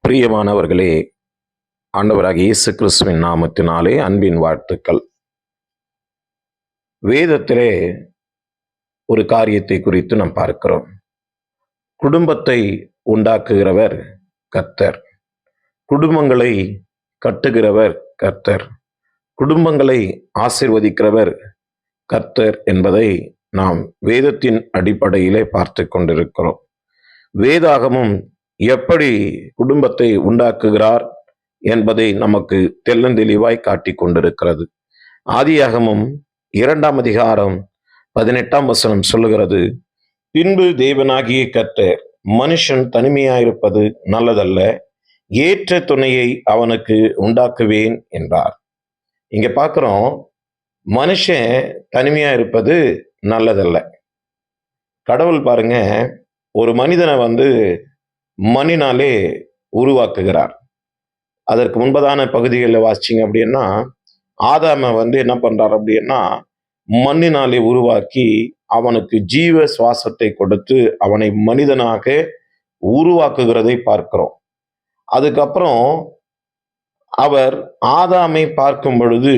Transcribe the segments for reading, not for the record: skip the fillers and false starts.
பிரியமானவர்களே, ஆண்டவராகிய இயேசு கிறிஸ்துவின் நாமத்தினாலே அன்பின் வாழ்த்துக்கள். வேதத்திலே ஒரு காரியத்தை குறித்து நாம் பார்க்கிறோம். குடும்பத்தை உண்டாக்குகிறவர் கர்த்தர், குடும்பங்களை கட்டுகிறவர் கர்த்தர், குடும்பங்களை ஆசீர்வதிக்கிறவர் கர்த்தர் என்பதை நாம் வேதத்தின் அடிப்படையிலே பார்த்து கொண்டிருக்கிறோம். வேதாகமும் எப்படி குடும்பத்தை உண்டாக்குகிறார் என்பதை நமக்கு தெள்ளந்தெளிவாய் காட்டிக் கொண்டிருக்கிறது. ஆதியாகமம் 2ஆம் அதிகாரம் 18ஆம் வசனம் சொல்லுகிறது, பின்பு தேவனாகிய கர்த்தர் மனுஷன் தனிமையாயிருப்பது நல்லதல்ல, ஏற்ற துணையை அவனுக்கு உண்டாக்குவேன் என்றார். இங்க பார்க்கிறோம், மனுஷன் தனிமையா இருப்பது நல்லதல்ல. கடவுள் பாருங்க, ஒரு மனிதனை மண்ணினாலே உருவாக்குகிறார். அதற்கு முன்பதான பகுதிகளில் வாசிச்சிங்க அப்படின்னா, ஆதாமை என்ன பண்றார் அப்படின்னா, மண்ணினாலே உருவாக்கி அவனுக்கு ஜீவ சுவாசத்தை கொடுத்து அவனை மனிதனாக உருவாக்குகிறதை பார்க்கிறோம். அதுக்கப்புறம் அவர் ஆதாமை பார்க்கும் பொழுது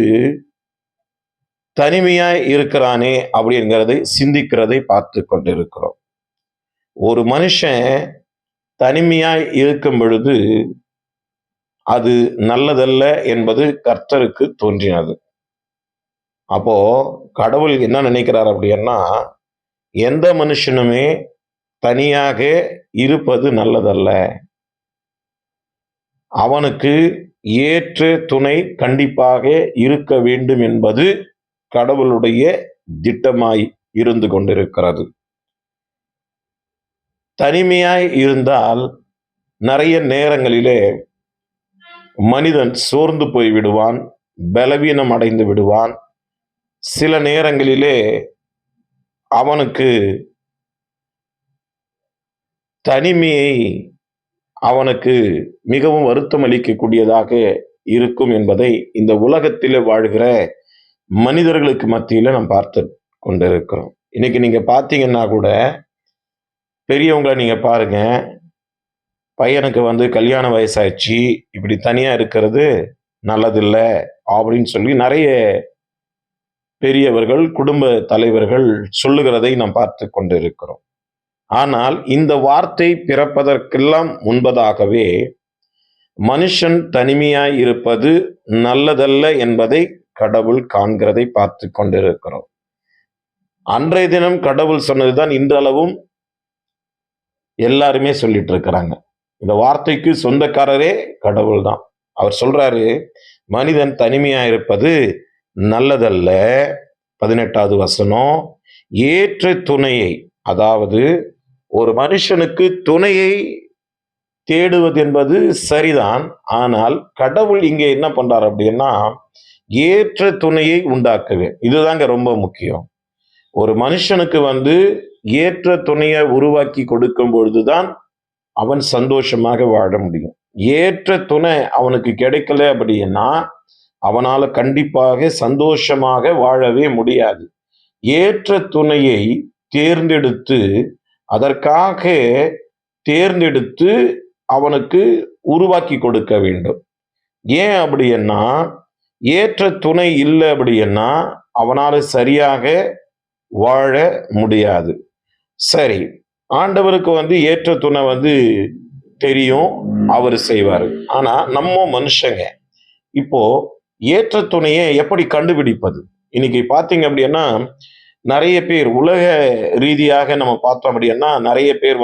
தனிமையாய் இருக்கிறானே அப்படிங்கிறதை சிந்திக்கிறதை பார்த்து கொண்டிருக்கிறோம். ஒரு மனுஷன் தனிமையாய் இருக்கும் பொழுது அது நல்லதல்ல என்பது கர்த்தருக்கு தோன்றினது. அப்போ கடவுள் என்ன நினைக்கிறார் அப்படின்னா, எந்த மனுஷனுமே தனியாக இருப்பது நல்லதல்ல, அவனுக்கு ஏற்ற துணை கண்டிப்பாக இருக்க வேண்டும் என்பது கடவுளுடைய திட்டமாய் இருந்து கொண்டிருக்கிறது. தனிமையாய் இருந்தால் நிறைய நேரங்களிலே மனிதன் சோர்ந்து போய் விடுவான், பலவீனம் அடைந்து விடுவான். சில நேரங்களிலே அவனுக்கு தனிமையை அவனுக்கு மிகவும் வருத்தம் அளிக்கக்கூடியதாக இருக்கும் என்பதை இந்த உலகத்தில் வாழ்கிற மனிதர்களுக்கு மத்தியில் நாம் பார்த்து கொண்டிருக்கிறோம். இன்னைக்கு நீங்க பார்த்தீங்கன்னா கூட, பெரியவங்களை நீங்க பாருங்க, பையனுக்கு கல்யாண வயசாச்சு, இப்படி தனியா இருக்கிறது நல்லதில்லை அப்படின்னு சொல்லி நிறைய பெரியவர்கள், குடும்ப தலைவர்கள் சொல்லுகிறதை நாம் பார்த்து கொண்டிருக்கிறோம். ஆனால் இந்த வார்த்தை பிறப்பதற்கெல்லாம் முன்பதாகவே மனுஷன் தனிமையாய் இருப்பது நல்லதல்ல என்பதை கடவுள் காண்கிறதை பார்த்து கொண்டிருக்கிறோம். அன்றைய தினம் கடவுள் சொன்னதுதான் இன்றளவும் எல்லாருமே சொல்லிட்டு இருக்கிறாங்க. இந்த வார்த்தைக்கு சொந்தக்காரரே கடவுள் தான். அவர் சொல்றாரு, மனிதன் தனிமையா இருப்பது நல்லதல்ல. 18வது வசனம், ஏற்ற துணையை, அதாவது ஒரு மனுஷனுக்கு துணையை தேடுவது என்பது சரிதான். ஆனால் கடவுள் இங்கே என்ன பண்றார் அப்படின்னா, ஏற்ற துணையை உண்டாக்குவேன். இதுதாங்க ரொம்ப முக்கியம். ஒரு மனுஷனுக்கு ஏற்ற துணையை உருவாக்கி கொடுக்கும் பொழுதுதான் அவன் சந்தோஷமாக வாழ முடியும். ஏற்ற துணை அவனுக்கு கிடைக்கல அப்படின்னா அவனால கண்டிப்பாக சந்தோஷமாக வாழவே முடியாது. ஏற்ற துணையை தேர்ந்தெடுத்து, அதற்காக தேர்ந்தெடுத்து அவனுக்கு உருவாக்கி கொடுக்க வேண்டும். ஏன் அப்படின்னா, ஏற்ற துணை இல்லை அப்படின்னா அவனால சரியாக வாழ முடியாது. சரி, ஆண்டவருக்கு ஏற்ற துணை தெரியும், அவர் செய்வார். ஆனா நம்ம மனுஷங்க இப்போ ஏற்ற துணையை எப்படி கண்டுபிடிப்பது? இன்னைக்கு பார்த்தீங்க அப்படின்னா, நிறைய பேர் உலக ரீதியாக நம்ம பார்த்தோம் அப்படின்னா, நிறைய பேர்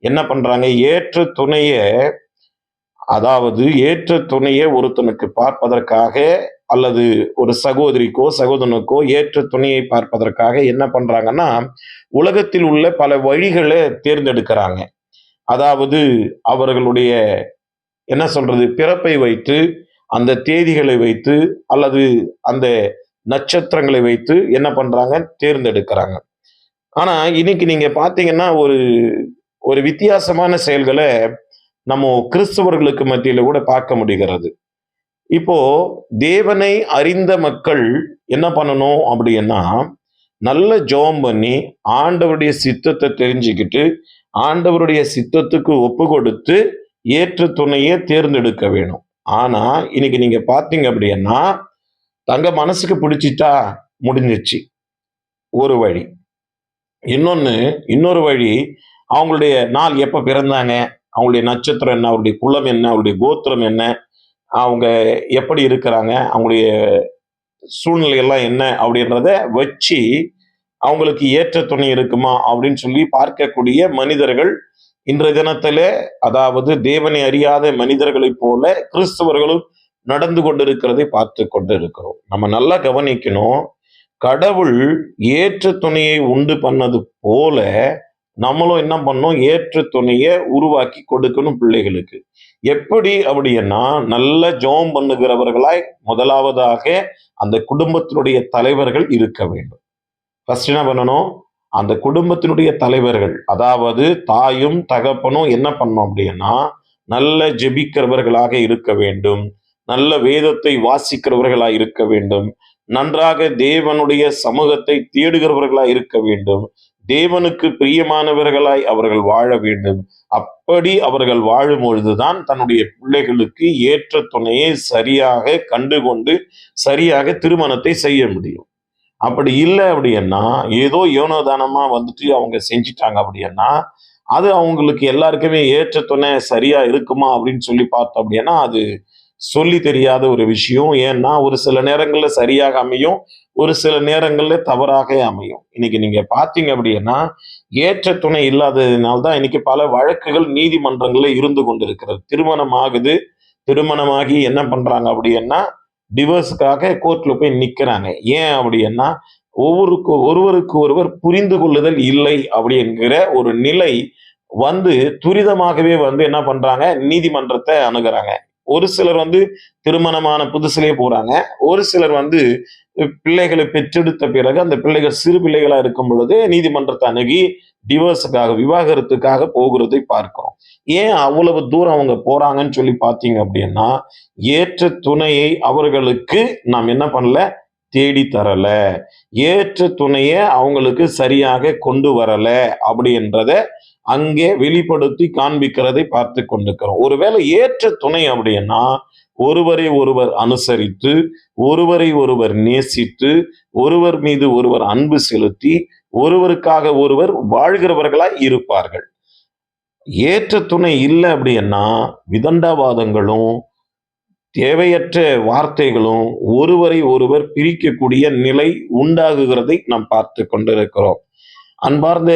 என்ன பண்றாங்க, ஏற்ற துணையை, அதாவது ஏற்ற துணையை ஒருத்தனுக்கு பார்ப்பதற்காக அல்லது ஒரு சகோதரிக்கோ சகோதரனுக்கோ ஏற்ற துணையை பார்ப்பதற்காக என்ன பண்றாங்கன்னா, உலகத்தில் உள்ள பல வழிகளை தேர்ந்தெடுக்கிறாங்க. அதாவது அவர்களுடைய என்ன சொல்றது, பிறப்பை வைத்து, அந்த தேதிகளை வைத்து, அல்லது அந்த நட்சத்திரங்களை வைத்து என்ன பண்றாங்க, தேர்ந்தெடுக்கிறாங்க. ஆனா இன்னைக்கு நீங்க பாத்தீங்கன்னா, ஒரு வித்தியாசமான செயல்களை நம்ம கிறிஸ்தவர்களுக்கு மத்தியில கூட பார்க்க முடிகிறது. இப்போ தேவனை அறிந்த மக்கள் என்ன பண்ணணும் அப்படின்னா, நல்ல ஜெபம் பண்ணி ஆண்டவருடைய சித்தத்தை தெரிஞ்சுக்கிட்டு ஆண்டவருடைய சித்தத்துக்கு ஒப்பு கொடுத்து ஏற்ற துணையை தேர்ந்தெடுக்க வேணும். ஆனா இன்னைக்கு நீங்க பார்த்தீங்க அப்படின்னா, தங்க மனசுக்கு பிடிச்சிட்டா முடிஞ்சிச்சு ஒரு வழி. இன்னொரு வழி, அவங்களுடைய நாள் எப்ப பிறந்தாங்க, அவங்களுடைய நட்சத்திரம் என்ன, அவருடைய குலம் என்ன, அவருடைய கோத்திரம் என்ன, அவங்க எப்படி இருக்கிறாங்க, அவங்களுடைய சூழ்நிலை எல்லாம் என்ன அப்படின்றத வச்சு, அவங்களுக்கு ஏற்ற துணை இருக்குமா அப்படின்னு சொல்லி பார்க்கக்கூடிய மனிதர்கள் இன்றைய தினத்திலே, அதாவது தேவனை அறியாத மனிதர்களைப் போல கிறிஸ்தவர்களும் நடந்து கொண்டிருக்கிறதை பார்த்துக் கொண்டிருக்கிறோம். நம்ம நல்லா கவனிக்கணும். கடவுள் ஏற்ற துணையை உண்டு பண்ணது போல, நம்மளும் என்ன பண்ணணும்? ஏற்ற துணைய உருவாக்கி கொடுக்கணும் பிள்ளைகளுக்கு. எப்படி அப்படின்னா, நல்ல ஜெபம் பண்ணுகிறவர்களாய் முதலாவதாக அந்த குடும்பத்தினுடைய தலைவர்கள் இருக்க வேண்டும். ஃபர்ஸ்ட் என்ன பண்ணணும்? அந்த குடும்பத்தினுடைய தலைவர்கள், அதாவது தாயும், தகப்பனும் என்ன பண்ணணும் அப்படின்னா, நல்ல ஜெபிக்கிறவர்களாக இருக்க வேண்டும். நல்ல வேதத்தை வாசிக்கிறவர்களாய் இருக்க வேண்டும். நன்றாக தேவனுடைய சமூகத்தை தேடுகிறவர்களாய் இருக்க வேண்டும். தேவனுக்கு பிரியமானவர்களாய் அவர்கள் வாழ வேண்டும். அப்படி அவர்கள் வாழும் பொழுதுதான் தன்னுடைய பிள்ளைகளுக்கு ஏற்ற துணையை சரியாக கண்டுகொண்டு சரியாக திருமணத்தை செய்ய முடியும். அப்படி இல்லை அப்படின்னா, ஏதோ ஏனோதானமா வந்துட்டு அவங்க செஞ்சுட்டாங்க அப்படின்னா, அது அவங்களுக்கு எல்லாருக்குமே ஏற்ற துணை சரியா இருக்குமா அப்படின்னு சொல்லி பார்த்தோம் அப்படின்னா, அது சொல்லி தெரியாத ஒரு விஷயம். ஏன்னா, ஒரு சில நேரங்கள்ல சரியாக அமையும், ஒரு சில நேரங்கள்ல தவறாக அமையும். இன்னைக்கு நீங்க பார்த்தீங்க அப்படின்னா, ஏற்ற துணை இல்லாததினால தான் இன்னைக்கு பல வழக்குகள் நீதிமன்றங்கள்ல இருந்து கொண்டிருக்கிறது. திருமணம் ஆகுது, திருமணமாகி என்ன பண்றாங்க அப்படின்னா, டிவோர்ஸ்க்காக கோர்ட்ல போய் நிக்கிறாங்க. ஏன் அப்படின்னா, ஒருவருக்கு ஒருவர் புரிந்து கொள்ளுதல் இல்லை அப்படிங்கிற ஒரு நிலை வந்து துரிதமாகவே வந்து என்ன பண்றாங்க, நீதிமன்றத்தை அணுகுறாங்க. ஒரு சிலர் வந்து திருமணமான புதுசுலயே போறாங்க. ஒரு சிலர் வந்து பிள்ளைகளை பெற்றெடுத்த பிறகு அந்த பிள்ளைகள் சிறு பிள்ளைகளா இருக்கும் பொழுது நீதிமன்றத்தை அணுகி டிவோர்ஸுக்காக, விவாகரத்துக்காக போகிறதை பார்க்கிறோம். ஏன் அவ்வளவு தூரம் அவங்க போறாங்கன்னு சொல்லி பார்த்தீங்க அப்படின்னா, ஏற்ற துணையை அவர்களுக்கு நாம் என்ன பண்ணல? தேடி தரல. ஏற்ற துணைய அவங்களுக்கு சரியாக கொண்டு வரல அப்படின்றத அங்கே வெளிப்படுத்தி காண்பிக்கிறதை பார்த்து கொண்டிருக்கிறோம். ஒருவேளை ஏற்ற துணை அப்படின்னா, ஒருவரை ஒருவர் அனுசரித்து, ஒருவரை ஒருவர் நேசித்து, ஒருவர் மீது ஒருவர் அன்பு செலுத்தி, ஒருவருக்காக ஒருவர் வாழ்கிறவர்களாய் இருப்பார்கள். ஏற்ற துணை இல்லை அப்படின்னா, விதண்டாவாதங்களும், தேவையற்ற வார்த்தைகளும் ஒருவரை ஒருவர் பிரிக்கக்கூடிய நிலை உண்டாகுகிறதை நாம் பார்த்து கொண்டிருக்கிறோம். அன்பார்ந்த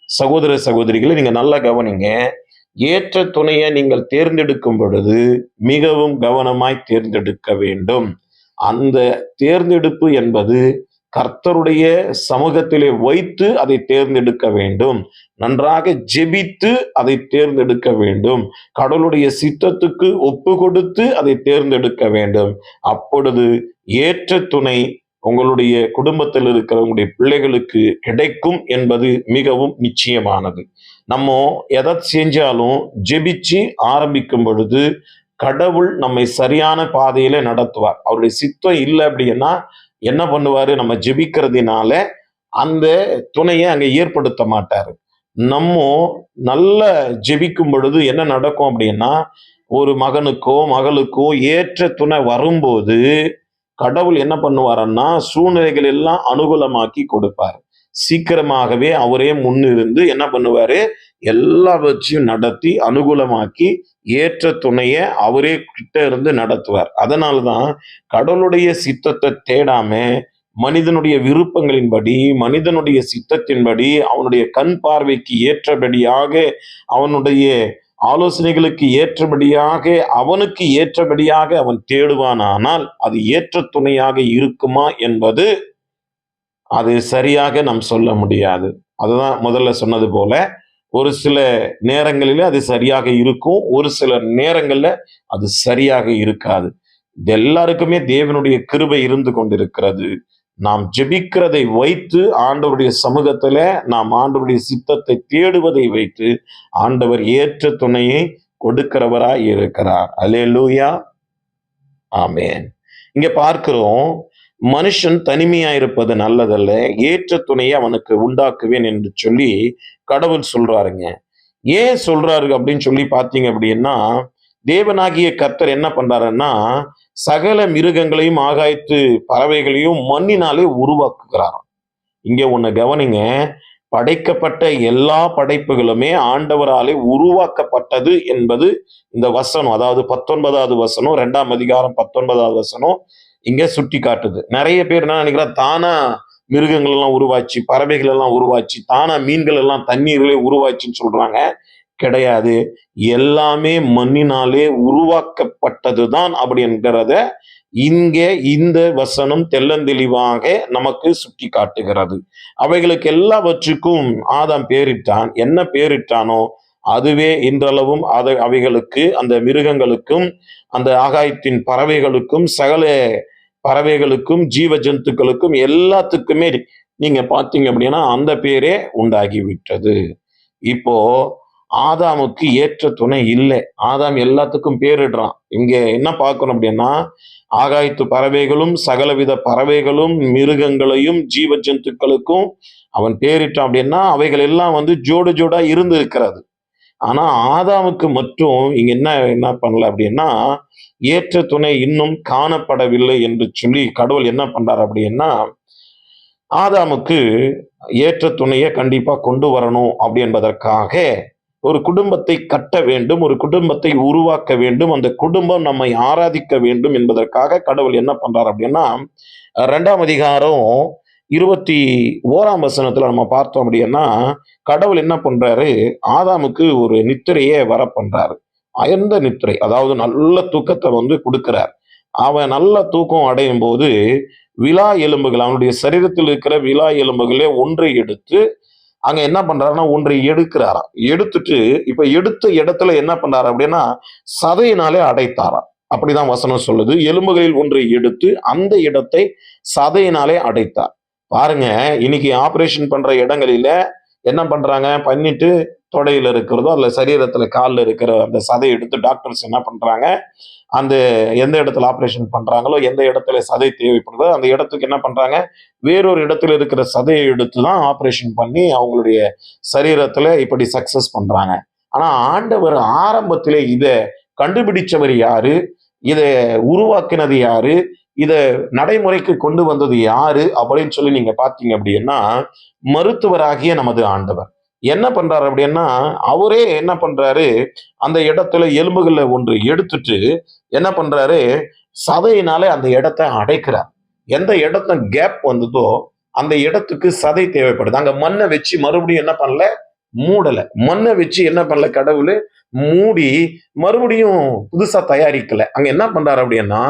சகோதர சகோதரிகளை நீங்க நல்லா கவனிங்க. ஏற்ற துணையை நீங்கள் தேர்ந்தெடுக்கும் பொழுது மிகவும் கவனமாய் தேர்ந்தெடுக்க வேண்டும். அந்த தேர்ந்தெடுப்பு என்பது கர்த்தருடைய சமூகத்திலே வைத்து அதை தேர்ந்தெடுக்க வேண்டும். நன்றாக ஜெபித்து அதை தேர்ந்தெடுக்க வேண்டும். கடவுளுடைய சித்தத்துக்கு ஒப்பு கொடுத்து அதை தேர்ந்தெடுக்க வேண்டும். அப்பொழுது ஏற்ற துணை உங்களுடைய குடும்பத்தில் இருக்கிற உங்களுடைய பிள்ளைகளுக்கு கிடைக்கும் என்பது மிகவும் நிச்சயமானது. நம்ம எதை செஞ்சாலும் ஜெபிச்சு ஆரம்பிக்கும் பொழுது கடவுள் நம்மை சரியான பாதையில நடத்துவார். அவருடைய சித்தம் இல்லை அப்படின்னா என்ன பண்ணுவாரு? நம்ம ஜெபிக்கிறதுனால அந்த துணையை அங்க ஏற்படுத்த மாட்டாரு. நம்ம நல்ல ஜெபிக்கும் பொழுது என்ன நடக்கும் அப்படின்னா, ஒரு மகனுக்கோ மகளுக்கோ ஏற்ற துணை வரும்போது கடவுள் என்ன பண்ணுவாருன்னா, சூழ்நிலைகள் எல்லாம் அனுகூலமாக்கி கொடுப்பார். சீக்கிரமாகவே அவரே முன்னிருந்து என்ன பண்ணுவாரு? எல்லாவற்றையும் நடத்தி அனுகூலமாக்கி ஏற்ற துணைய அவரே கிட்ட இருந்து நடத்துவார். அதனாலதான் கடவுளுடைய சித்தத்தை தேடாம மனிதனுடைய விருப்பங்களின்படி, மனிதனுடைய சித்தத்தின்படி, அவனுடைய கண் பார்வைக்கு ஏற்றபடியாக, அவனுடைய ஆலோசனைகளுக்கு ஏற்றபடியாக, அவனுக்கு ஏற்றபடியாக அவன் தேடுவானானால் அது ஏற்ற துணையாக இருக்குமா என்பது அது சரியாக நாம் சொல்ல முடியாது. அதுதான் முதல்ல சொன்னது போல, ஒரு சில நேரங்களில அது சரியாக இருக்கும், ஒரு சில நேரங்கள்ல அது சரியாக இருக்காது. இது எல்லாருக்குமே தேவனுடைய கிருபை இருந்து கொண்டிருக்கிறது. நாம் ஜெபிக்கிறதை வைத்து ஆண்டவருடைய சமூகத்துல நாம் ஆண்டவருடைய சித்தத்தை தேடுவதை வைத்து ஆண்டவர் ஏற்ற துணையை கொடுக்கிறவராய் இருக்கிறார். அல்லேலூயா, ஆமென். இங்க பார்க்கிறோம், மனுஷன் தனிமையா இருப்பது நல்லதல்ல, ஏற்ற துணையை அவனுக்கு உண்டாக்குவேன் என்று சொல்லி கடவுள் சொல்றாருங்க. ஏன் சொல்றாரு அப்படின்னு சொல்லி பார்த்தீங்க அப்படின்னா, தேவனாகிய கர்த்தர் என்ன பண்றாருன்னா, சகல மிருகங்களையும், ஆகாயத்து பறவைகளையும் மண்ணினாலே உருவாக்குகிறாராம். இங்க ஒண்ண கவனிங்க. படைக்கப்பட்ட எல்லா படைப்புகளுமே ஆண்டவராலே உருவாக்கப்பட்டது என்பது இந்த வசனம். அதாவது 19வது வசனம், 2ஆம் அதிகாரம் 19வது வசனம் இங்க சுட்டிக்காட்டுது. நெறைய பேர் என்ன நெனைக்கிறாங்க, தானா மிருகங்கள் எல்லாம் உருவாச்சு, பறவைகள் எல்லாம் உருவாச்சு, தானா மீன்கள் எல்லாம் தண்ணீரிலே உருவாச்சுன்னு சொல்றாங்க. கிடையாது. எல்லாமே மண்ணினாலே உருவாக்கப்பட்டதுதான் அப்படி என்கிறத இங்கே இந்த வசனம் தெள்ளந்தெளிவாக நமக்கு சுட்டி காட்டுகிறது. அவைகளுக்கு எல்லாவற்றுக்கும் ஆதாம் பேரிட்டான். என்ன பேரிட்டானோ அதுவே இன்றளவும் அவைகளுக்கு, அந்த மிருகங்களுக்கும், அந்த ஆகாயத்தின் பறவைகளுக்கும், சகல பறவைகளுக்கும், ஜீவ ஜந்துக்களுக்கும் எல்லாத்துக்குமே நீங்க பார்த்தீங்க அப்படின்னா அந்த பேரே உண்டாகிவிட்டது. இப்போ ஆதாமுக்கு ஏற்ற துணை இல்லை. ஆதாம் எல்லாத்துக்கும் பேரிடுறான். இங்க என்ன பார்க்கணும் அப்படின்னா, ஆகாயத்து பறவைகளும், சகலவித பறவைகளும், மிருகங்களையும், ஜீவ ஜந்துக்களுக்கும் அவன் பேரிட்டான் அப்படின்னா, அவைகள் எல்லாம் ஜோடு ஜோடா இருந்து இருக்கிறது. ஆனா ஆதாமுக்கு மட்டும் இங்க என்ன என்ன பண்ணல அப்படின்னா, ஏற்ற துணை இன்னும் காணப்படவில்லை என்று சொல்லி கடவுள் என்ன பண்றாரு அப்படின்னா, ஆதாமுக்கு ஏற்ற துணையை கண்டிப்பா கொண்டு வரணும் அப்படி என்பதற்காக ஒரு குடும்பத்தை கட்ட வேண்டும், ஒரு குடும்பத்தை உருவாக்க வேண்டும், அந்த குடும்பம் நம்மை ஆராதிக்க வேண்டும் என்பதற்காக கடவுள் என்ன பண்றாரு அப்படின்னா, 2ஆம் அதிகாரம் 21ஆம் வசனத்துல நம்ம பார்த்தோம் அப்படின்னா, கடவுள் என்ன பண்றாரு, ஆதாமுக்கு ஒரு நித்திரையே வர பண்றாரு. அயர்ந்த நித்திரை, அதாவது நல்ல தூக்கத்தை கொடுக்கிறார். அவன் நல்ல தூக்கம் அடையும் போது விலா எலும்புகள், அவனுடைய சரீரத்தில் இருக்கிற விலா எலும்புகளே ஒன்றை எடுத்து அங்க என்ன பண்றாருன்னா ஒன்றை எடுக்கிறாராம். எடுத்துட்டு இப்ப எடுத்த இடத்துல என்ன பண்றாரு அப்படின்னா சதையினாலே அடைத்தாராம். அப்படிதான் வசனம் சொல்லுது. எலும்புகளில் ஒன்றை எடுத்து அந்த இடத்தை சதையினாலே அடைத்தார். பாருங்க, இன்னைக்கு ஆபரேஷன் பண்ற இடங்களில என்ன பண்றாங்க, பண்ணிட்டு தொடையில இருக்கிறதோ அல்ல சரீரத்துல காலில் இருக்கிற அந்த சதையை எடுத்து டாக்டர்ஸ் என்ன பண்றாங்க, அந்த எந்த இடத்துல ஆபரேஷன் பண்றாங்களோ, எந்த இடத்துல சதை தேவைப்படுதோ அந்த இடத்துக்கு என்ன பண்றாங்க, வேறொரு இடத்துல இருக்கிற சதையை எடுத்து தான் ஆபரேஷன் பண்ணி அவங்களுடைய சரீரத்துல இப்படி சக்சஸ் பண்றாங்க. ஆனா ஆண்டவர் ஆரம்பத்திலே இத கண்டுபிடிச்சவர் யாரு, இத உருவாக்கினது யாரு, இத நடைமுறைக்கு கொண்டு வந்தது யாரு அப்படின்னு சொல்லி நீங்க பாத்தீங்க அப்படின்னா, மருத்துவராகிய நமது ஆண்டவர் என்ன பண்றாரு அப்படின்னா, அவரே என்ன பண்றாரு, அந்த இடத்துல எலும்புகள்ல ஒன்று எடுத்துட்டு என்ன பண்றாரு, சதையினாலே அந்த இடத்தை அடைக்கிறார். எந்த இடத்துல கேப் வந்ததோ அந்த இடத்துக்கு சதை தேவைப்படுது. அங்க மண்ணை வச்சு மறுபடியும் என்ன பண்ணல, மூடல. மண்ணை வச்சு என்ன பண்ணல கடவுள், மூடி மறுபடியும் புதுசா தயாரிக்கல. அங்க என்ன பண்றாரு அப்படின்னா,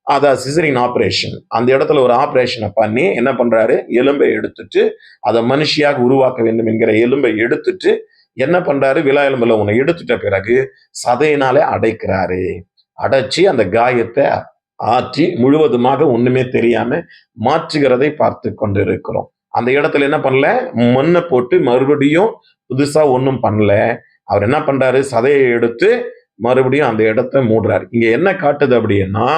அத சிசரின் ஆபரேஷன், அந்த இடத்துல ஒரு ஆபரேஷனை பண்ணி என்ன பண்றாரு, எலும்பை எடுத்துட்டு அதை மனுஷியாக உருவாக்க வேண்டும் என்கிற எலும்பை எடுத்துட்டு என்ன பண்றாரு, விலா எலும்புல ஒண்ணு எடுத்துட்ட பிறகு சதையினாலே அடைக்கிறாரு. அடைச்சி அந்த காயத்தை ஆற்றி முழுவதுமாக ஒண்ணுமே தெரியாம மாற்றுகிறதை பார்த்து கொண்டிருக்கிறோம். அந்த இடத்துல என்ன பண்ணல, மண்ணை போட்டு மறுபடியும் புதுசா ஒண்ணும் பண்ணல. அவர் என்ன பண்றாரு, சதையை எடுத்து மறுபடியும் அந்த இடத்தை மூடுறாரு. இங்க என்ன காட்டுது அப்படின்னா,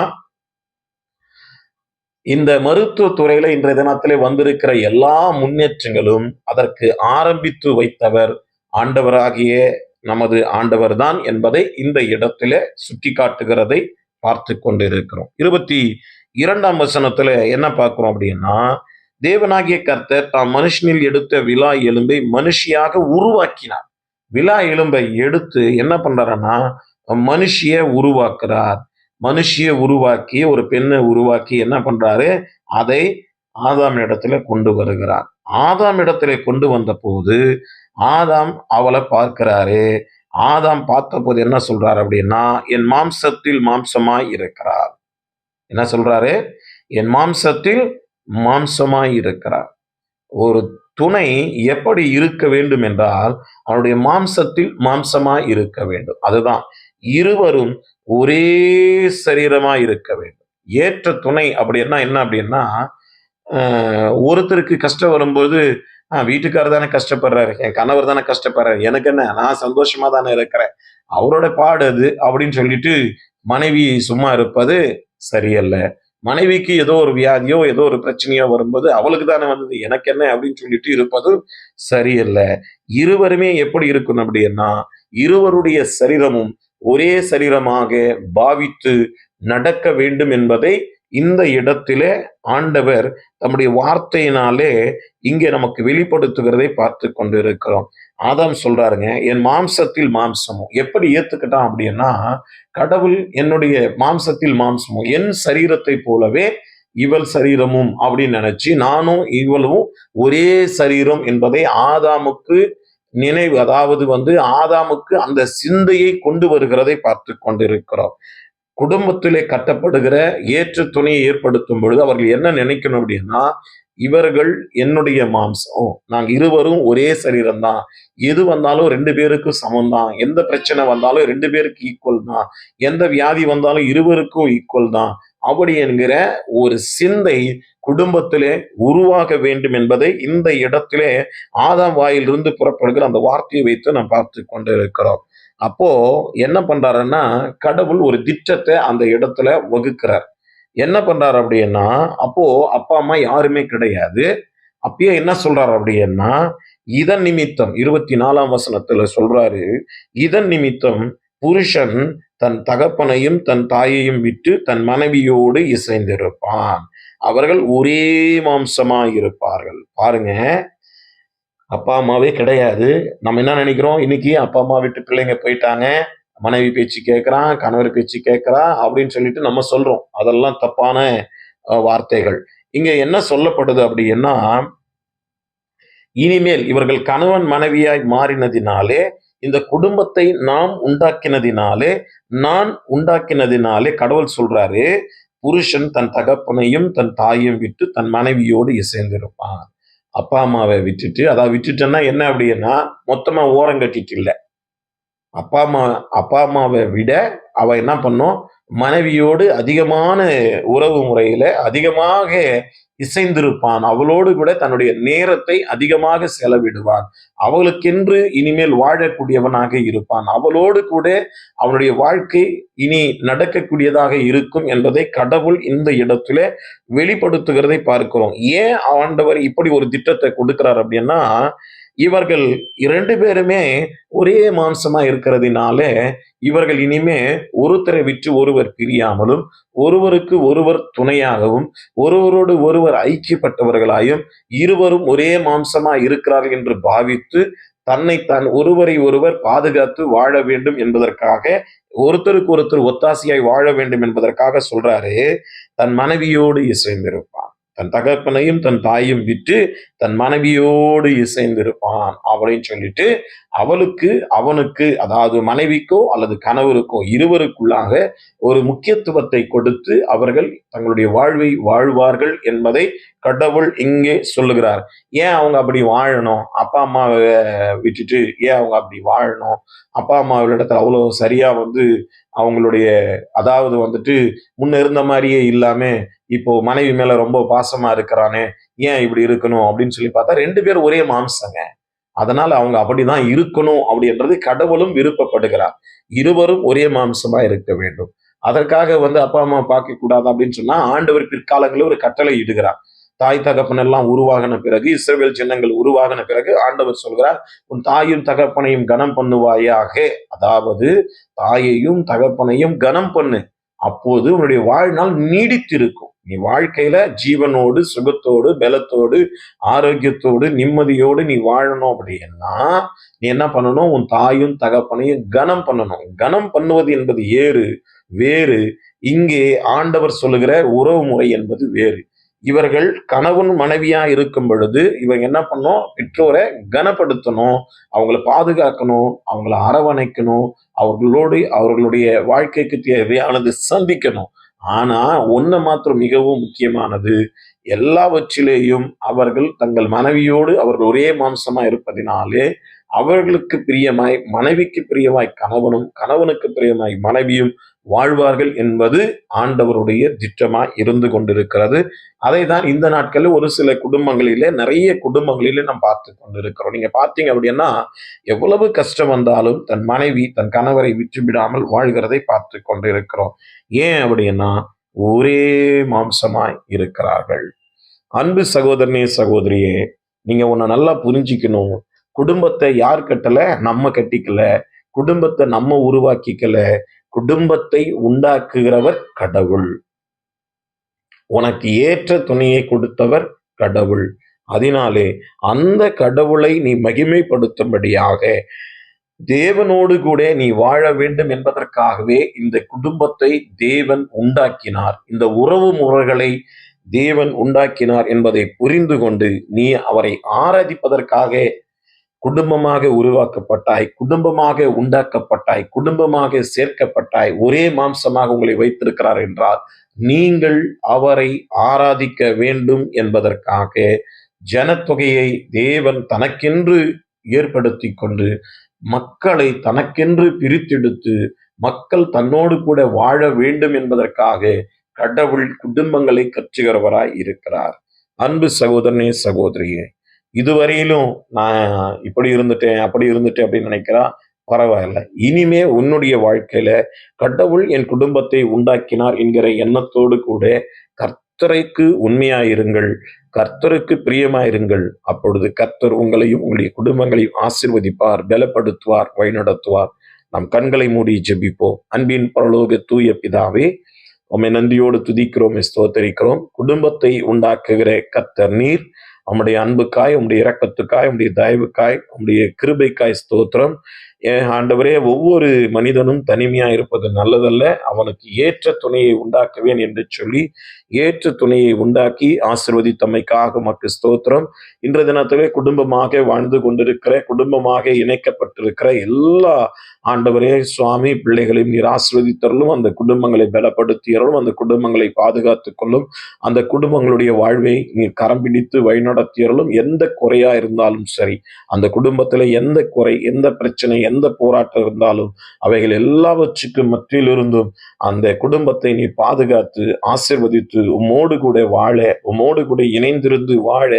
இந்த மருத்துவ துறையில இன்றைய தினத்திலே வந்திருக்கிற எல்லா முன்னேற்றங்களும் அதற்கு ஆரம்பித்து வைத்தவர் ஆண்டவராகிய நமது ஆண்டவர் தான் என்பதை இந்த இடத்திலே சுட்டி காட்டுகிறதை பார்த்து கொண்டிருக்கிறோம். 22ஆம் வசனத்துல என்ன பார்க்கிறோம் அப்படின்னா, தேவனாகிய கர்த்தர் தாம் மனுஷனில் எடுத்த விலா எலும்பை மனுஷியாக உருவாக்கினார். விலா எலும்பை எடுத்து என்ன பண்றாருன்னா மனுஷிய உருவாக்குறார். மனுஷியை உருவாக்கி ஒரு பெண்ணை உருவாக்கி என்ன பண்றாரு, அதை ஆதாம் இடத்துல கொண்டு வருகிறார். ஆதாம் இடத்துல கொண்டு வந்த போது ஆதாம் அவளை பார்க்கிறாரு. ஆதாம் பார்த்த போது என்ன சொல்றாரு அப்படின்னா, என் மாம்சத்தில் மாம்சமாய் இருக்கிறார். என்ன சொல்றாரு, என் மாம்சத்தில் மாம்சமாய் இருக்கிறார். ஒரு துணை எப்படி இருக்க வேண்டும் என்றால் அவனுடைய மாம்சத்தில் மாம்சமாய் இருக்க வேண்டும். அதுதான் இருவரும் ஒரே சரீரமா இருக்க வேண்டும். ஏற்ற துணை அப்படின்னா என்ன அப்படின்னா, ஒருத்தருக்கு கஷ்டம் வரும்போது வீட்டுக்காரர் தானே கஷ்டப்படுறாரு, என் கணவர் தானே கஷ்டப்படுறாரு, எனக்கு என்ன, நான் சந்தோஷமா தானே இருக்கிறேன், அவரோட பாடு அது அப்படின்னு சொல்லிட்டு மனைவி சும்மா இருப்பது சரியல்ல. மனைவிக்கு ஏதோ ஒரு வியாதியோ ஏதோ ஒரு பிரச்சனையோ வரும்போது அவளுக்கு தானே வந்தது, எனக்கு என்ன அப்படின்னு சொல்லிட்டு இருப்பது சரியல்ல. இருவருமே எப்படி இருக்கணும் அப்படின்னா, இருவருடைய சரீரமும் ஒரே சரீரமாக பாவித்து நடக்க வேண்டும் என்பதை இந்த இடத்திலே ஆண்டவர் தம்முடைய வார்த்தையினாலே இங்கே நமக்கு வெளிப்படுத்துகிறதை பார்த்து கொண்டிருக்கிறோம். ஆதாம் சொல்றாருங்க, என் மாம்சத்தில் மாம்சமும். எப்படி ஏத்துக்கிட்டான் அப்படின்னா, கடவுள் என்னுடைய மாம்சத்தில் மாம்சமும், என் சரீரத்தை போலவே இவள் சரீரமும் அப்படின்னு நினைச்சு நானும் இவளும் ஒரே சரீரம் என்பதை ஆதாமுக்கு நினைவு, அதாவது ஆதாமுக்கு அந்த சிந்தையை கொண்டு வருகிறதை பார்த்து கொண்டிருக்கிறோம். குடும்பத்திலே கட்டப்படுகிற ஏற்று துணையை ஏற்படுத்தும் பொழுது அவர்கள் என்ன நினைக்கணும் அப்படின்னா, இவர்கள் என்னுடைய மாம்சம், நாங்க இருவரும் ஒரே சரீரம் தான், எது வந்தாலும் ரெண்டு பேருக்கும் சமம் தான், எந்த பிரச்சனை வந்தாலும் ரெண்டு பேருக்கு ஈக்குவல் தான், எந்த வியாதி வந்தாலும் இருவருக்கும் ஈக்குவல் தான், அப்படி என்கிற ஒரு சிந்தை குடும்பத்திலே உருவாக வேண்டும் என்பதை இந்த இடத்திலே ஆதாம் வாயிலிருந்து புறப்படுகிற அந்த வார்த்தையை வைத்து நாம் பார்த்து கொண்டிருக்கிறோம். அப்போ என்ன பண்றாருன்னா, கடவுள் ஒரு திட்டத்தை அந்த இடத்துல வகுக்கிறார். என்ன பண்றாரு அப்படின்னா, அப்போ அப்பா அம்மா யாருமே கிடையாது. அப்பயே என்ன சொல்றாரு அப்படின்னா, இதன் நிமித்தம் 24ஆம் வசனத்துல சொல்றாரு, இதன் நிமித்தம் புருஷன் தன் தகப்பனையும் தன் தாயையும் விட்டு தன் மனைவியோடு இசைந்திருப்பான், அவர்கள் ஒரே மாம்சமாய் இருப்பார்கள். பாருங்க, அப்பா அம்மாவே கிடையாது. நம்ம என்ன நினைக்கிறோம், இன்னைக்கு அப்பா அம்மா விட்டு பிள்ளைங்க போயிட்டாங்க, மனைவி பேச்சு கேட்கிறான், கணவர் பேச்சு கேட்கிறா அப்படின்னு சொல்லிட்டு நம்ம சொல்றோம். அதெல்லாம் தப்பான வார்த்தைகள். இங்க என்ன சொல்லப்படுது அப்படின்னா, இனிமேல் இவர்கள் கணவன் மனைவியாய் மாறினதினாலே, இந்த குடும்பத்தை நாம் உண்டாக்கினதினாலே, நான் உண்டாக்கினதினாலே கடவுள் சொல்றாரு, புருஷன் தன் தகப்பனையும் தன் தாயையும் விட்டு தன் மனைவியோடு இசைந்திருப்பான். அப்பா அம்மாவை விட்டுட்டு, அதாவது விட்டுட்டேன்னா என்ன அப்படின்னா, மொத்தமா ஓரம் கட்டிட்டு இல்ல. அப்பா அம்மாவை விட அவ என்ன பண்ணும், மனைவியோடு அதிகமான உறவு முறையில அதிகமாக இசைந்திருப்பான். அவளோடு கூட தன்னுடைய நேரத்தை அதிகமாக செலவிடுவான். அவளுக்கென்று இனிமேல் வாழக்கூடியவனாக இருப்பான். அவளோடு கூட அவனுடைய வாழ்க்கை இனி நடக்கக்கூடியதாக இருக்கும் என்பதை கடவுள் இந்த இடத்துல வெளிப்படுத்துகிறதை பார்க்கிறோம். ஏன் ஆண்டவர் இப்படி ஒரு திட்டத்தை கொடுக்கிறார் அப்படின்னா, இவர்கள் 2 பேருமே ஒரே மாம்சமா இருக்கிறதுனால, இவர்கள் இனிமே ஒருத்தரை விட்டு ஒருவர் பிரியாமலும், ஒருவருக்கு ஒருவர் துணையாகவும், ஒருவரோடு ஒருவர் ஐக்கியப்பட்டவர்களாயும், இருவரும் ஒரே மாம்சமா இருக்கிறார்கள் என்று பாவித்து, தன்னைத்தான் ஒருவரை ஒருவர் பாதுகாத்து வாழ வேண்டும் என்பதற்காக, ஒருத்தருக்கு ஒருத்தர் ஒத்தாசையாய் வாழ வேண்டும் என்பதற்காக சொல்றாரு, தன் மனைவியோடு இசைந்திருப்பான், தன் தகப்பனையும் தன் தாயையும் விட்டு தன் மனைவியோடு இசைந்திருப்பான் அப்படின்னு சொல்லிட்டு, அவளுக்கு அவனுக்கு, அதாவது மனைவிக்கோ அல்லது கணவருக்கோ இருவருக்குள்ளாக ஒரு முக்கியத்துவத்தை கொடுத்து அவர்கள் தங்களுடைய வாழ்வை வாழ்வார்கள் என்பதை கடவுள் இங்கே சொல்லுகிறார். ஏன் அவங்க அப்படி வாழணும், அப்பா அம்மாவை விட்டுட்டு ஏன் அவங்க அப்படி வாழணும், அப்பா அம்மாவிடத்துல அவ்வளவு சரியா அவங்களுடைய, அதாவது முன்ன இருந்த மாதிரியே இல்லாம இப்போ மனைவி மேல ரொம்ப பாசமா இருக்கிறானே, ஏன் இப்படி இருக்கணும் அப்படின்னு சொல்லி பார்த்தா 2 பேரும் ஒரே மாம்சங்க. அதனால அவங்க அப்படிதான் இருக்கணும் அப்படின்றது கடவுளும் விருப்பப்படுகிறார். இருவரும் ஒரே மாம்சமா இருக்க வேண்டும். அதற்காக அப்பா அம்மா பார்க்க கூடாது அப்படின்னு சொன்னா ஆண்டவர் பிற்காலங்களில் ஒரு கட்டளை இடுகிறார். தாய் தகப்பன் எல்லாம் உருவாகின பிறகு, இஸ்ரவேல் ஜனங்கள் உருவாகின பிறகு ஆண்டவர் சொல்கிறார், உன் தாயும் தகப்பனையும் கனம் பண்ணுவாயாக. அதாவது தாயையும் தகப்பனையும் கனம் பண்ணு, அப்போது உன்னுடைய வாழ்நாள் நீடித்திருக்கும். நீ வாழ்க்கையில ஜீவனோடு சுகத்தோடு பலத்தோடு ஆரோக்கியத்தோடு நிம்மதியோடு நீ வாழணும் அப்படின்னா நீ என்ன பண்ணணும், உன் தாயும் தகப்பனையும் கனம் பண்ணணும். கனம் பண்ணுவது என்பது வேறு, இங்கே ஆண்டவர் சொல்லுகிற உறவு முறை என்பது வேறு. இவர்கள் கணவன் மனைவியா இருக்கும் பொழுது இவங்க என்ன பண்ணும், பெற்றோரை கனப்படுத்தணும், அவங்கள பாதுகாக்கணும், அவங்கள அரவணைக்கணும், அவர்களோடு அவர்களுடைய வாழ்க்கைக்கு தேவையானது சந்திக்கணும். ஆனா ஒண்ணு மாத்திரம் மிகவும் முக்கியமானது, எல்லாவற்றிலேயும் அவர்கள் தங்கள் மனைவியோடு அவர்கள் ஒரே மாம்சமா இருப்பதினாலே அவர்களுக்கு பிரியமாய் மனைவிக்கு பிரியமாய் கணவனும், கணவனுக்கு பிரியமாய் மனைவியும் வாழ்வார்கள் என்பது ஆண்டவருடைய திட்டமாய் இருந்து கொண்டிருக்கிறது. அதை தான் இந்த நாட்களில் ஒரு சில குடும்பங்களிலே, நிறைய குடும்பங்களிலே நாம் பார்த்து கொண்டிருக்கிறோம். நீங்க பார்த்தீங்க அப்படின்னா, எவ்வளவு கஷ்டம் வந்தாலும் தன் மனைவி தன் கணவரை விட்டுவிடாமல் வாழ்கிறதை பார்த்து கொண்டிருக்கிறோம். ஏன் அப்படின்னா, ஒரே மாம்சமாய் இருக்கிறார்கள். அன்பு சகோதரனே, சகோதரியே, நீங்க ஒண்ணு நல்லா புரிஞ்சுக்கணும். குடும்பத்தை யார் கட்டல? நம்ம கட்டிக்கல. குடும்பத்தை நம்ம உருவாக்கிக்கல. குடும்பத்தை உண்டாக்குகிறவர் கடவுள். உனக்கு ஏற்ற துணையை கொடுத்தவர் கடவுள். அதனாலே அந்த கடவுளை நீ மகிமைப்படுத்தும்படியாக தேவனோடு கூட நீ வாழ வேண்டும் என்பதற்காகவே இந்த குடும்பத்தை தேவன் உண்டாக்கினார். இந்த உறவு முறைகளை தேவன் உண்டாக்கினார் என்பதை புரிந்து கொண்டு நீ அவரை ஆராதிப்பதற்காக குடும்பமாக உருவாக்கப்பட்டாய், குடும்பமாக உண்டாக்கப்பட்டாய், குடும்பமாக சேர்க்கப்பட்டாய், ஒரே மாம்சமாக உங்களை வைத்திருக்கிறார் என்றால் நீங்கள் அவரை ஆராதிக்க வேண்டும் என்பதற்காக ஜனத்தொகையை தேவன் தனக்கென்று ஏற்படுத்தி கொண்டு மக்களை தனக்கென்று பிரித்தெடுத்து மக்கள் தன்னோடு கூட வாழ வேண்டும் என்பதற்காக கடவுள் குடும்பங்களை கற்றுகிறவராய் இருக்கிறார். அன்பு சகோதரனே, சகோதரியே, இதுவரையிலும் நான் இப்படி இருந்துட்டேன் அப்படி இருந்துட்டேன் அப்படின்னு நினைக்கிறா, பரவாயில்ல. இனிமே உன்னுடைய வாழ்க்கையில கடவுள் என் குடும்பத்தை உண்டாக்கினார் என்கிற எண்ணத்தோடு கூட கர்த்தருக்கு உண்மையாயிருங்கள், கர்த்தருக்கு பிரியமாயிருங்கள். அப்பொழுது கர்த்தர் உங்களையும் உங்களுடைய குடும்பங்களையும் ஆசீர்வதிப்பார், பலப்படுத்துவார், வழிநடத்துவார். நம் கண்களை மூடி ஜெபிப்போம். அன்பின் பரலோக தூய பிதாவே, உம்மை நன்றியோடு துதிக்கிறோம், ஸ்தோத்தரிக்கிறோம். குடும்பத்தை உண்டாக்குகிற கர்த்தர் நீர். உம்முடைய அன்புக்காய், உம்முடைய இரக்கத்துக்காய், உம்முடைய தயவுக்காய், உம்முடைய கிருபைக்காய் ஸ்தோத்திரம். ஆண்டவரே, ஒவ்வொரு மனிதனும் தனிமையா இருப்பது நல்லதல்ல, அவனுக்கு ஏற்ற துணையை உண்டாக்குவேன் என்று சொல்லி ஏற்ற துணையை உண்டாக்கி ஆசீர்வதித்தமைக்காக உமக்கு ஸ்தோத்திரம். இன்றைய தினத்திலே குடும்பமாக வாழ்ந்து கொண்டிருக்கிற, குடும்பமாக இணைக்கப்பட்டிருக்கிற எல்லா ஆண்டவரே சுவாமி பிள்ளைகளையும் நீர் ஆசீர்வதித்தருளும். அந்த குடும்பங்களை பலப்படுத்தியருளும், அந்த குடும்பங்களை பாதுகாத்துக் கொள்ளும், அந்த குடும்பங்களுடைய வாழ்வை நீர் கரம் பிடித்து வழிநடத்தியருளும். எந்த குறையா இருந்தாலும் சரி, அந்த குடும்பத்துல எந்த குறை, எந்த பிரச்சனை, எந்த போராட்டம் இருந்தாலும் அவைகள் எல்லாவற்றுக்கும் மத்தியிலிருந்தும் அந்த குடும்பத்தை நீ பாதுகாத்து ஆசீர்வதித்து உம்மோடு கூட வாழ, உம்மோடு கூட இணைந்திருந்து வாழ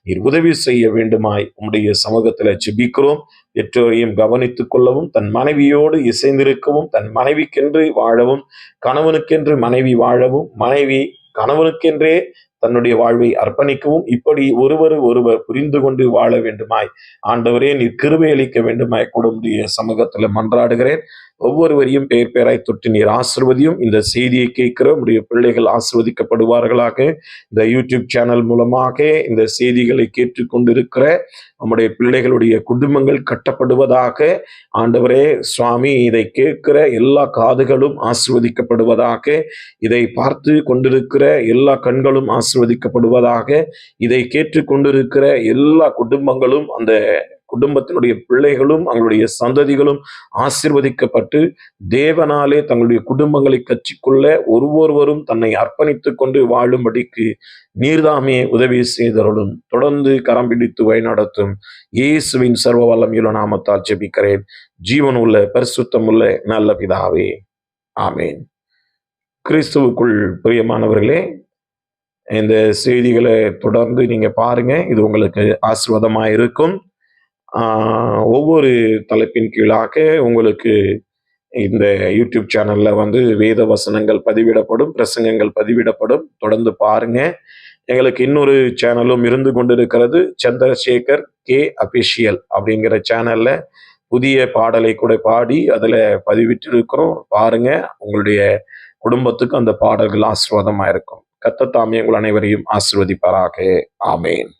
நீர் உதவி செய்ய வேண்டுமாய் உம்முடைய சமூகத்துல ஜெபிக்கிறோம். பெற்றோரையும் கவனித்துக் கொள்ளவும், தன் மனைவியோடு இசைந்திருக்கவும், தன் மனைவிக்கென்று வாழவும், கணவனுக்கென்று மனைவி வாழவும், மனைவி கணவனுக்கென்றே தன்னுடைய வாழ்வை அர்ப்பணிக்கவும், இப்படி ஒருவர் புரிந்து கொண்டு வாழ வேண்டுமாய் ஆண்டவரே நீர் கிருபை அளிக்க வேண்டுமாய் கூட உம்முடைய சமூகத்துல மன்றாடுகிறேன். ஒவ்வொருவரையும் பெயர் பெயராய் தொட்டு நீர் ஆசீர்வதியும். இந்த செய்தியை கேட்கிற உடைய பிள்ளைகள் ஆசீர்வதிக்கப்படுவார்களாக. இந்த யூடியூப் சேனல் மூலமாக இந்த செய்திகளை கேட்டுக்கொண்டிருக்கிற நம்முடைய பிள்ளைகளுடைய குடும்பங்கள் கட்டப்படுவதாக. ஆண்டவரே சுவாமி, இதை கேட்கிற எல்லா காதுகளும் ஆசீர்வதிக்கப்படுவதாக. இதை பார்த்து கொண்டிருக்கிற எல்லா கண்களும் ஆசீர்வதிக்கப்படுவதாக. இதை கேட்டுக்கொண்டிருக்கிற எல்லா குடும்பங்களும், அந்த குடும்பத்தினுடைய பிள்ளைகளும் அவங்களுடைய சந்ததிகளும் ஆசீர்வதிக்கப்பட்டு தேவனாலே தங்களுடைய குடும்பங்களை கற்றிக்கொள்ள ஒருவரும் தன்னை அர்ப்பணித்துக் கொண்டு வாழும்படிக்கு நீர்தாமே உதவி செய்தருளும். தொடர்ந்து கரம் பிடித்து வழிநடத்தும் இயேசுவின் சர்வ வல்லமையுள்ள நாமத்தால் ஜெபிக்கிறேன், ஜீவன் உள்ள பரிசுத்தம் உள்ள நல்ல பிதாவே, ஆமேன். கிறிஸ்துவுக்குள் பிரியமானவர்களே, இந்த செய்திகளை தொடர்ந்து நீங்க பாருங்க. இது உங்களுக்கு ஆசீர்வாதமா இருக்கும். ஒவ்வொரு தலைப்பின் கீழாக உங்களுக்கு இந்த யூடியூப் சேனல்ல வேத வசனங்கள் பதிவிடப்படும், பிரசங்கங்கள் பதிவிடப்படும். தொடர்ந்து பாருங்க. எங்களுக்கு இன்னொரு சேனலும் இருந்து கொண்டிருக்கிறது, சந்திரசேகர் கே அபிஷியல் அப்படிங்கிற சேனல்ல புதிய பாடலை கூட பாடி அதுல பதிவிட்டு இருக்கிறோம். பாருங்க, உங்களுடைய குடும்பத்துக்கு அந்த பாடல்கள் ஆசீர்வாதமா இருக்கும். கர்த்தர் தாமே உங்கள் அனைவரையும் ஆசீர்வதிப்பாராக. ஆமேன்.